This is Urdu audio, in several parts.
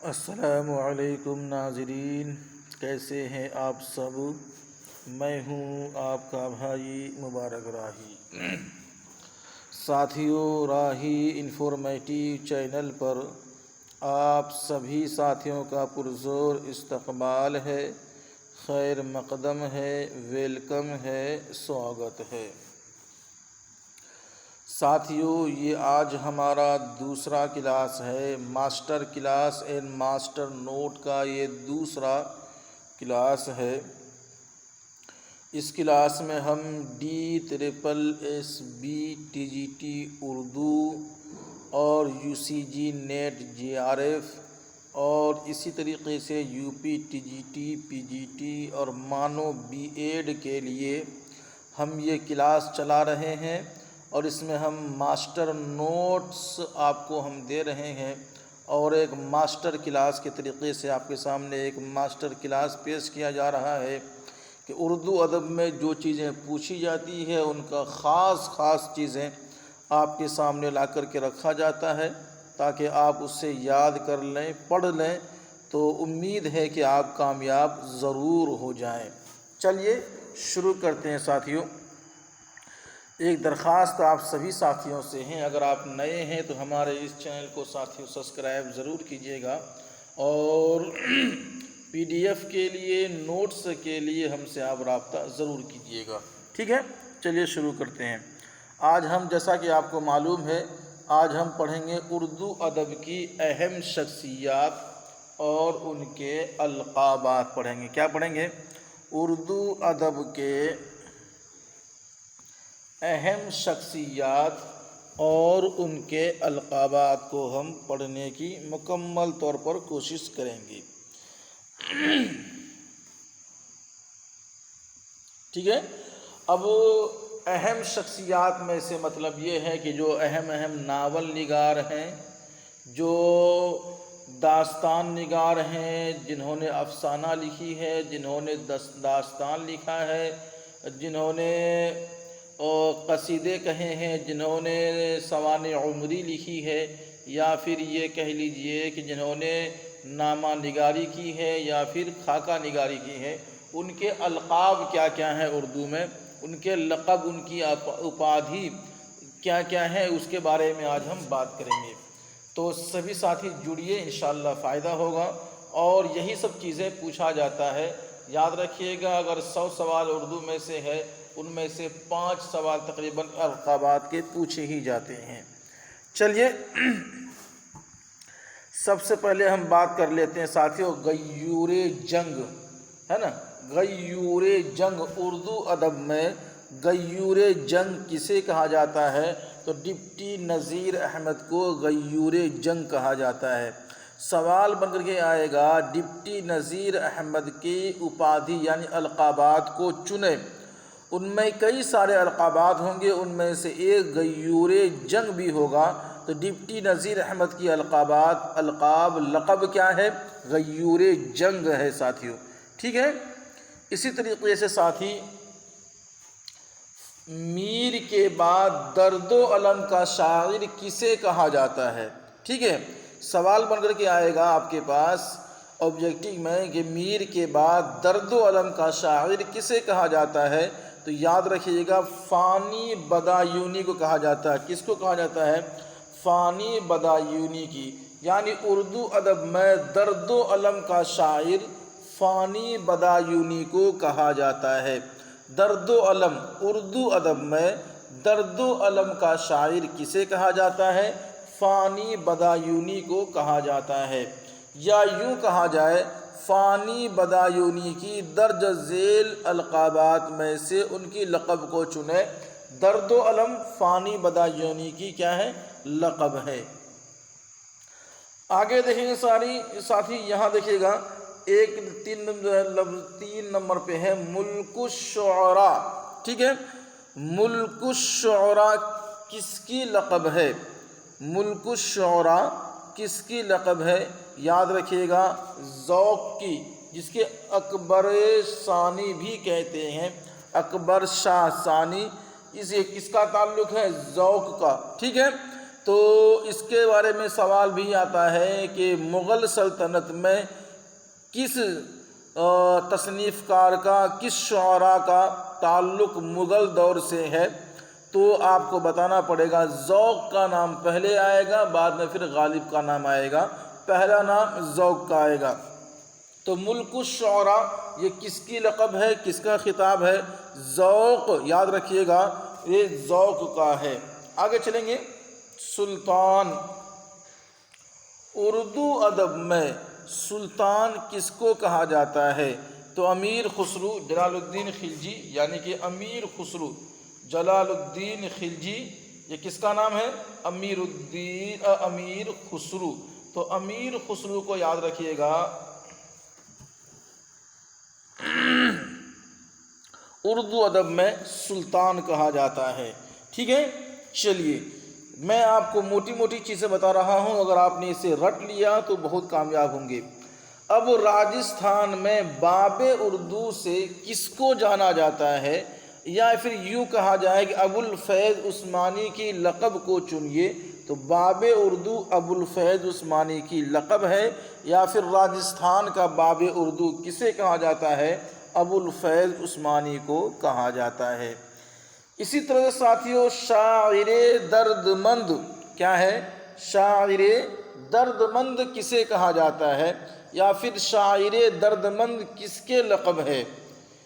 السلام علیکم ناظرین، کیسے ہیں آپ سب؟ میں ہوں آپ کا بھائی مبارک راہی۔ ساتھیوں، راہی انفارمیٹیو چینل پر آپ سبھی ساتھیوں کا پرزور استقبال ہے، خیر مقدم ہے، ویلکم ہے، سواگت ہے۔ ساتھیوں، یہ آج ہمارا دوسرا کلاس ہے، master class and master note کا یہ دوسرا کلاس ہے۔ اس کلاس میں ہم DSSB TGT اردو اور UCG نیٹ JRF اور اسی طریقے سے UP TGT PGT اور مانو BEd کے لیے ہم یہ کلاس چلا رہے ہیں، اور اس میں ہم ماسٹر نوٹس آپ کو ہم دے رہے ہیں، اور ایک ماسٹر کلاس کے طریقے سے آپ کے سامنے ایک ماسٹر کلاس پیش کیا جا رہا ہے کہ اردو ادب میں جو چیزیں پوچھی جاتی ہے ان کا خاص چیزیں آپ کے سامنے لا کر کے رکھا جاتا ہے تاکہ آپ اس سے یاد کر لیں، پڑھ لیں، تو امید ہے کہ آپ کامیاب ضرور ہو جائیں۔ چلیے شروع کرتے ہیں ساتھیوں۔ ایک درخواست آپ سبھی ساتھیوں سے ہیں، اگر آپ نئے ہیں تو ہمارے اس چینل کو ساتھیوں سبسکرائب ضرور کیجیے گا، اور PDF کے لیے، نوٹس کے لیے ہم سے آپ رابطہ ضرور کیجیے گا، ٹھیک ہے؟ چلیے شروع کرتے ہیں۔ آج ہم، جیسا کہ آپ کو معلوم ہے، آج ہم پڑھیں گے اردو ادب کی اہم شخصیات اور ان کے القابات پڑھیں گے۔ کیا پڑھیں گے؟ اردو ادب کے اہم شخصیات اور ان کے القابات کو ہم پڑھنے کی مکمل طور پر کوشش کریں گے، ٹھیک ہے؟ اب اہم شخصیات میں سے مطلب یہ ہے کہ جو اہم ناول نگار ہیں، جو داستان نگار ہیں، جنہوں نے افسانہ لکھی ہے، جنہوں نے داستان لکھا ہے، جنہوں نے قصیدے کہے ہیں، جنہوں نے سوانح عمری لکھی ہے، یا پھر یہ کہہ لیجئے کہ جنہوں نے نامہ نگاری کی ہے یا پھر خاکہ نگاری کی ہے، ان کے القاب کیا کیا ہیں اردو میں، ان کے لقب، ان کی اپادھی کیا کیا ہے، اس کے بارے میں آج ہم بات کریں گے۔ تو سبھی ساتھی جڑیے، انشاءاللہ فائدہ ہوگا، اور یہی سب چیزیں پوچھا جاتا ہے۔ یاد رکھیے گا، اگر 100 سوال اردو میں سے ہے، ان میں سے 5 سوال تقریباً القابات کے پوچھے ہی جاتے ہیں۔ چلیے سب سے پہلے ہم بات کر لیتے ہیں ساتھیوں، غیور جنگ، ہے نا؟ غیور جنگ، اردو ادب میں غیور جنگ کسے کہا جاتا ہے؟ تو ڈپٹی نذیر احمد کو غیور جنگ کہا جاتا ہے۔ سوال بن کر کے آئے گا، ڈپٹی نذیر احمد کی اپادھی یعنی القابات کو چنیں۔ ان میں کئی سارے القابات ہوں گے، ان میں سے ایک غیور جنگ بھی ہوگا، تو ڈپٹی نذیر احمد کی القاب لقب کیا ہے؟ غیور جنگ ہے ساتھیوں، ٹھیک ہے؟ اسی طریقے سے ساتھی، میر کے بعد درد و الم کا شاعر کسے کہا جاتا ہے؟ ٹھیک ہے، سوال بن کر کے آئے گا آپ کے پاس آبجیکٹو میں کہ میر کے بعد درد و الم کا شاعر کسے کہا جاتا ہے؟ تو یاد رکھیے گا، فانی بدایونی کو کہا جاتا ہے۔ کس کو کہا جاتا ہے؟ فانی بدایونی کی، یعنی اردو ادب میں درد و الم کا شاعر فانی بدایونی کو کہا جاتا ہے۔ درد و الم، اردو ادب میں درد و الم کا شاعر کسے کہا جاتا ہے؟ فانی بدایونی کو کہا جاتا ہے، یا یوں کہا جائے، فانی بدایونی کی درج ذیل القابات میں سے ان کی لقب کو چنیں۔ درد و الم فانی بدایونی کی کیا ہے؟ لقب ہے۔ آگے دیکھیں گے ساتھی، یہاں دیکھیے گا، 3 نمبر پہ ہے ملک الشعراء، ٹھیک ہے؟ ملک الشعراء کس کی لقب ہے؟ ملک الشعراء کس کی لقب ہے؟ یاد رکھیے گا، ذوق کی، جس کے اکبر ثانی بھی کہتے ہیں، اکبر شاہ ثانی، اس کا تعلق ہے ذوق کا، ٹھیک ہے؟ تو اس کے بارے میں سوال بھی آتا ہے کہ مغل سلطنت میں کس تصنیف کار کا، کس شعراء کا تعلق مغل دور سے ہے، تو آپ کو بتانا پڑے گا ذوق کا نام پہلے آئے گا، بعد میں پھر غالب کا نام آئے گا، پہلا نام ذوق کا آئے گا۔ تو ملک الشعراء یہ کس کی لقب ہے، کس کا خطاب ہے؟ ذوق، یاد رکھیے گا یہ ذوق کا ہے۔ آگے چلیں گے۔ سلطان، اردو ادب میں سلطان کس کو کہا جاتا ہے؟ تو امیر خسرو جلال الدین خلجی، یعنی کہ امیر خسرو جلال الدین خلجی، یہ کس کا نام ہے؟ امیر خسرو۔ تو امیر خسرو کو یاد رکھیے گا اردو ادب میں سلطان کہا جاتا ہے۔ ٹھیک ہے، چلیے میں آپ کو موٹی موٹی چیزیں بتا رہا ہوں، اگر آپ نے اسے رٹ لیا تو بہت کامیاب ہوں گے۔ اب راجستھان میں باب اردو سے کس کو جانا جاتا ہے؟ یا پھر یوں کہا جائے کہ ابو الفیض عثمانی کی لقب کو چنیے، تو باب اردو ابو الفیض عثمانی کی لقب ہے، یا پھر راجستھان کا باب اردو کسے کہا جاتا ہے؟ ابو الفیض عثمانی کو کہا جاتا ہے۔ اسی طرح ساتھیوں شاعر درد مند کیا ہے؟ شاعر درد مند کسے کہا جاتا ہے؟ یا پھر شاعر درد مند کس کے لقب ہے؟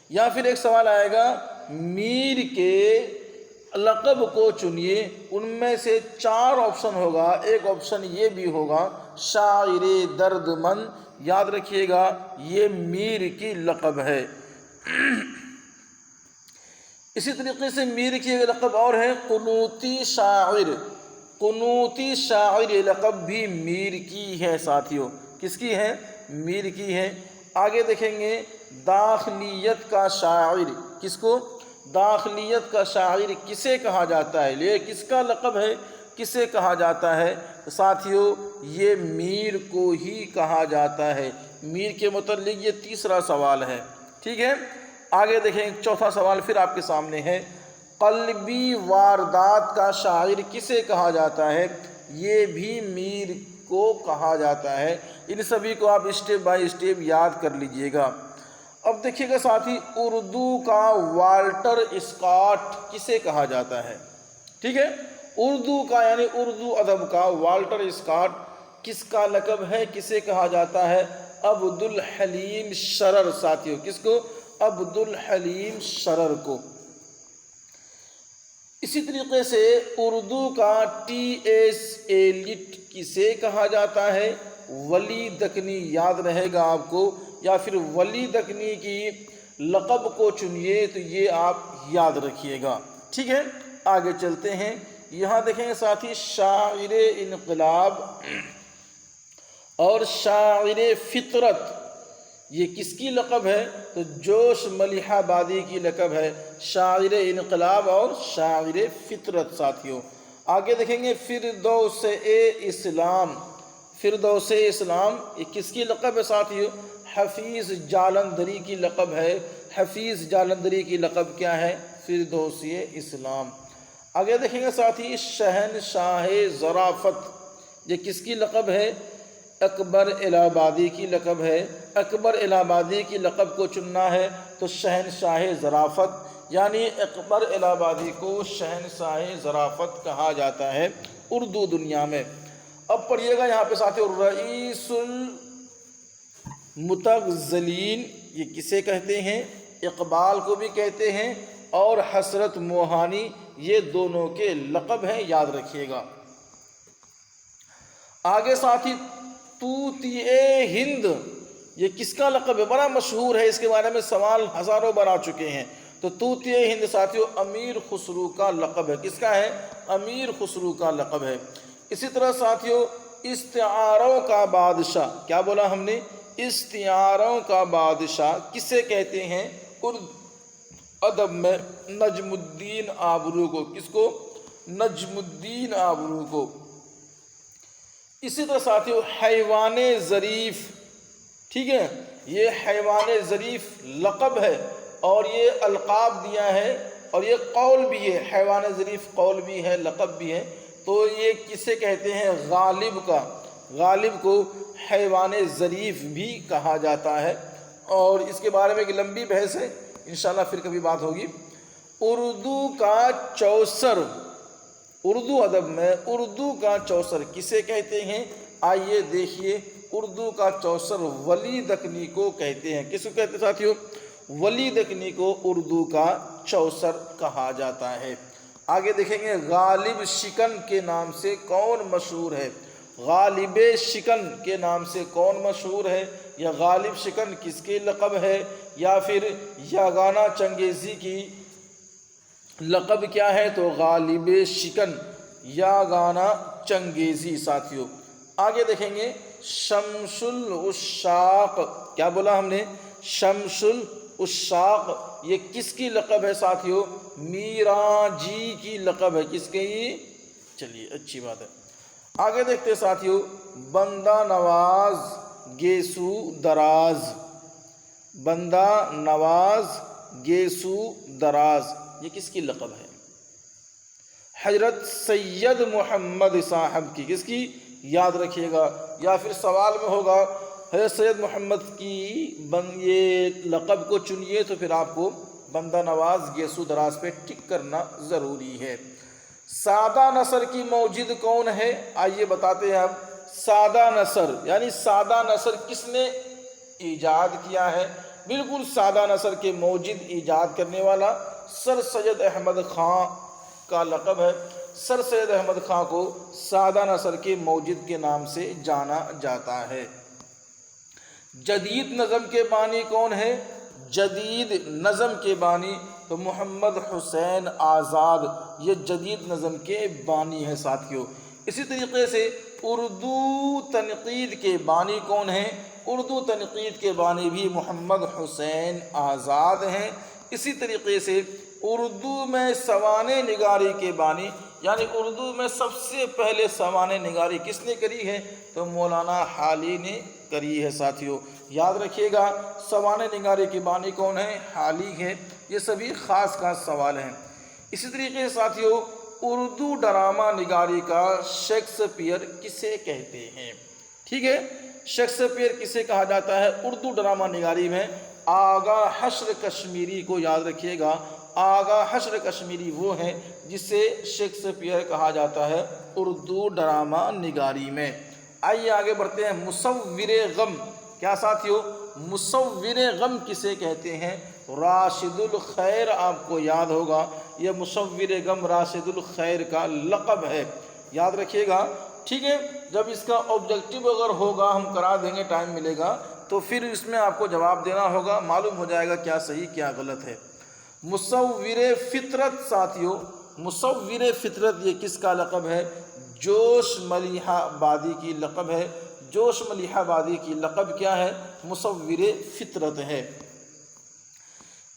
یا پھر ایک سوال آئے گا میر کے لقب کو چنیے، ان میں سے 4 آپشن ہوگا، ایک آپشن یہ بھی ہوگا شاعر درد مند، یاد رکھیے گا یہ میر کی لقب ہے۔ اسی طریقے سے میر کی ایک لقب اور ہے قنوتی شاعر۔ قنوتی شاعر یہ لقب بھی میر کی ہے ساتھیوں، کس کی ہے؟ میر کی ہے۔ آگے دیکھیں گے داخلیت کا شاعر، کس کو؟ داخلیت کا شاعر کسے کہا جاتا ہے؟ یہ کس کا لقب ہے، کسے کہا جاتا ہے؟ ساتھیوں یہ میر کو ہی کہا جاتا ہے۔ میر کے متعلق یہ تیسرا سوال ہے۔ ٹھیک ہے، آگے دیکھیں چوتھا سوال پھر آپ کے سامنے ہے، قلبی واردات کا شاعر کسے کہا جاتا ہے؟ یہ بھی میر کو کہا جاتا ہے۔ ان سبھی کو آپ اسٹیپ بائی اسٹیپ یاد کر لیجئے گا۔ اب دیکھیے گا ساتھی اردو کا والٹر اسکاٹ کسے کہا جاتا ہے؟ ٹھیک ہے، اردو کا یعنی اردو ادب کا والٹر اسکاٹ کس کا لقب ہے، کسے کہا جاتا ہے؟ عبد الحلیم شرر ساتھیوں، کس کو؟ عبد الحلیم شرر کو۔ اسی طریقے سے اردو کا ٹی ایس ایلٹ کسے کہا جاتا ہے؟ ولی دکنی، یاد رہے گا آپ کو، یا پھر ولی دکنی کی لقب کو چنیے تو یہ آپ یاد رکھیے گا۔ ٹھیک ہے، آگے چلتے ہیں۔ یہاں دیکھیں گے ساتھی شاعر انقلاب اور شاعر فطرت یہ کس کی لقب ہے؟ تو جوش ملیح آبادی کی لقب ہے، شاعر انقلاب اور شاعر فطرت ساتھیوں۔ آگے دیکھیں گے فردوس اسلام۔ فردوس اسلام یہ کس کی لقب ہے ساتھیوں؟ حفیظ جالندھری کی لقب ہے۔ حفیظ جالندھری کی لقب کیا ہے؟ فردوس اسلام۔ آگے دیکھیں گے ساتھی شہنشاہ ظرافت یہ کس کی لقب ہے؟ اکبر الہ آبادی کی لقب ہے۔ اکبر الہ آبادی کی لقب کو چننا ہے تو شہنشاہ ظرافت، یعنی اکبر الہ آبادی کو شہنشاہ ظرافت کہا جاتا ہے اردو دنیا میں۔ اب پڑھیے گا یہاں پہ ساتھی رئیس المتغزلین یہ کسے کہتے ہیں؟ اقبال کو بھی کہتے ہیں، اور حسرت موہانی یہ دونوں کے لقب ہیں، یاد رکھیے گا۔ آگے ساتھی طوطی ہند یہ کس کا لقب ہے؟ بڑا مشہور ہے، اس کے بارے میں سوال ہزاروں بار آ چکے ہیں۔ تو طوطی ہند ساتھیوں امیر خسرو کا لقب ہے۔ کس کا ہے؟ امیر خسرو کا لقب ہے۔ اسی طرح ساتھیوں استعاروں کا بادشاہ، کیا بولا ہم نے؟ استعاروں کا بادشاہ کسے کہتے ہیں اردو ادب میں؟ نجم الدین آبرو کو۔ کس کو؟ نجم الدین آبرو کو۔ اسی طرح ساتھیوں حیوان ظریف، ٹھیک ہے، یہ حیوان ظریف لقب ہے اور یہ القاب دیا ہے اور یہ قول بھی ہے۔ حیوان ظریف قول بھی ہے، لقب بھی ہے، تو یہ کسے کہتے ہیں؟ غالب کا، غالب کو حیوان ظریف بھی کہا جاتا ہے، اور اس کے بارے میں ایک لمبی بحث ہے، انشاءاللہ پھر کبھی بات ہوگی۔ اردو کا چوسر، اردو ادب میں اردو کا چوسر کسے کہتے ہیں؟ آئیے دیکھیے، اردو کا چوسر ولی دکنی کو کہتے ہیں۔ کس کو کہتے ہیں ساتھیوں؟ ولی دکنی کو اردو کا چوسر کہا جاتا ہے۔ آگے دیکھیں گے، غالب شکن کے نام سے کون مشہور ہے؟ غالب شکن کے نام سے کون مشہور ہے؟ یا غالب شکن کس کے لقب ہے؟ یا پھر یگانہ چنگیزی کی لقب کیا ہے؟ تو غالب شکن، یگانہ چنگیزی ساتھیوں۔ آگے دیکھیں گے، شمس العشاق، کیا بولا ہم نے؟ شمس العشاق، یہ کس کی لقب ہے ساتھیوں؟ میرا جی کی لقب ہے۔ کس کی؟ چلیے اچھی بات ہے۔ آگے دیکھتے ہیں ساتھیوں، بندہ نواز گیسو دراز، بندہ نواز گیسو دراز، یہ کس کی لقب ہے؟ حضرت سید محمد صاحب کی۔ کس کی؟ یاد رکھیے گا، یا پھر سوال میں ہوگا حضرت سید محمد کی یہ لقب کو چنیے، تو پھر آپ کو بندہ نواز گیسو دراز پہ ٹک کرنا ضروری ہے۔ سادہ نثر کی موجد کون ہے؟ آئیے بتاتے ہیں ہم۔ سادہ نثر یعنی سادہ نثر کس نے ایجاد کیا ہے؟ بالکل سادہ نثر کے موجد ایجاد کرنے والا سر سید احمد خان کا لقب ہے۔ سر سید احمد خان کو سادہ نثر کے موجد کے نام سے جانا جاتا ہے۔ جدید نظم کے بانی کون ہے؟ جدید نظم کے بانی تو محمد حسین آزاد، یہ جدید نظم کے بانی ہے ساتھیوں۔ اسی طریقے سے اردو تنقید کے بانی کون ہیں؟ اردو تنقید کے بانی بھی محمد حسین آزاد ہیں۔ اسی طریقے سے اردو میں سوانح نگاری کے بانی، یعنی اردو میں سب سے پہلے سوانح نگاری کس نے کری ہے؟ تو مولانا حالی نے کری ہے ساتھیوں۔ یاد رکھیے گا، سوانح نگاری کے بانی کون ہے؟ حالی ہے۔ یہ سبھی خاص خاص سوال ہیں۔ اسی طریقے سے ساتھیوں، اردو ڈرامہ نگاری کا شیکسپیئر کسے کہتے ہیں؟ ٹھیک ہے، شیکسپیئر کسے کہا جاتا ہے؟ اردو ڈرامہ نگاری میں آغا حشر کشمیری کو یاد رکھیے گا۔ آغا حشر کشمیری وہ ہیں جسے شیکسپیئر کہا جاتا ہے اردو ڈرامہ نگاری میں۔ آئیے آگے بڑھتے ہیں، مصور غم، کیا ساتھیوں؟ مصور غم کسے کہتے ہیں؟ راشد الخیر، آپ کو یاد ہوگا یہ مصور غم راشد الخیر کا لقب ہے، یاد رکھیے گا۔ ٹھیک ہے، جب اس کا آبجیکٹیو اگر ہوگا ہم کرا دیں گے، ٹائم ملے گا تو پھر اس میں آپ کو جواب دینا ہوگا، معلوم ہو جائے گا کیا صحیح کیا غلط ہے۔ مصور فطرت ساتھیوں، مصور فطرت یہ کس کا لقب ہے؟ جوش ملیحہ آبادی کی لقب ہے۔ جوش ملیحہ آبادی کی لقب کیا ہے؟ مصور فطرت ہے۔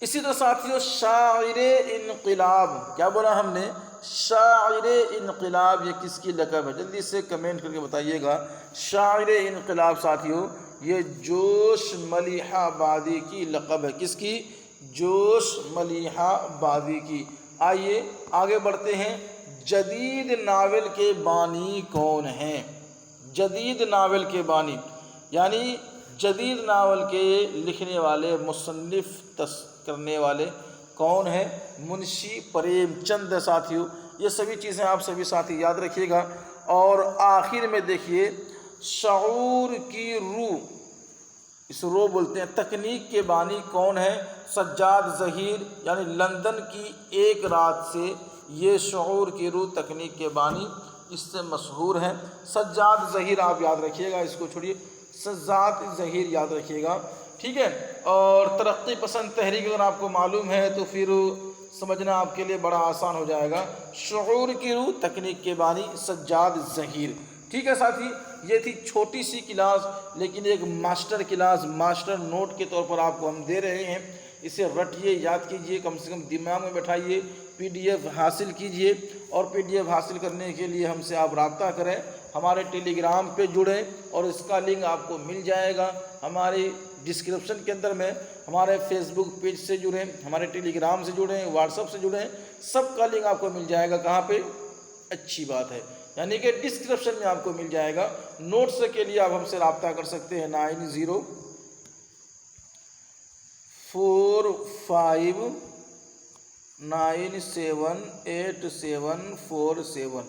اسی طرح ساتھیوں، شاعر انقلاب، کیا بولا ہم نے؟ شاعر انقلاب، یہ کس کی لقب ہے؟ جلدی سے کمنٹ کر کے بتائیے گا۔ شاعر انقلاب ساتھیوں یہ جوش ملیحہ آبادی کی لقب ہے۔ کس کی؟ جوش ملیحہ آبادی کی۔ آئیے آگے بڑھتے ہیں، جدید ناول کے بانی کون ہیں؟ جدید ناول کے بانی یعنی جدید ناول کے لکھنے والے، مصنف کرنے والے کون ہیں؟ منشی پریم چند ساتھیوں۔ یہ سبھی چیزیں آپ سبھی ساتھی یاد رکھیے گا۔ اور آخر میں دیکھیے، شعور کی روح، اس روح بولتے ہیں، تکنیک کے بانی کون ہے؟ سجاد ظہیر، یعنی لندن کی ایک رات سے یہ شعور کی روح تکنیک کے بانی اس سے مشہور ہیں۔ سجاد ظہیر آپ یاد رکھیے گا، اس کو چھوڑیے، سجاد ظہیر یاد رکھیے گا، ٹھیک ہے۔ اور ترقی پسند تحریک اگر آپ کو معلوم ہے تو پھر سمجھنا آپ کے لیے بڑا آسان ہو جائے گا۔ شعور کی روح تکنیک کے بانی سجاد ظہیر، ٹھیک ہے ساتھی۔ یہ تھی چھوٹی سی کلاس، لیکن ایک ماسٹر کلاس، ماسٹر نوٹ کے طور پر آپ کو ہم دے رہے ہیں۔ اسے رٹیے، یاد کیجئے، کم سے کم دماغ میں بیٹھائیے، پی ڈی ایف حاصل کیجئے، اور پی ڈی ایف حاصل کرنے کے لیے ہم سے آپ رابطہ کریں، ہمارے ٹیلی گرام پہ جڑیں، اور اس کا لنک آپ کو مل جائے گا ہماری ڈسکرپشن کے اندر میں۔ ہمارے فیس بک پیج سے جڑیں، ہمارے ٹیلی گرام سے جڑیں، واٹس ایپ سے جڑیں، سب کا لنک آپ کو مل جائے گا کہاں پہ؟ اچھی بات ہے، یعنی کہ ڈسکرپشن میں آپ کو مل جائے گا۔ نوٹس کے لیے آپ ہم سے رابطہ کر سکتے ہیں 9045978747،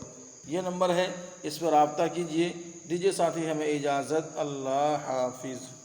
یہ نمبر ہے، اس پر رابطہ کیجئے۔ دیجئے ساتھی ہمیں اجازت، اللہ حافظ۔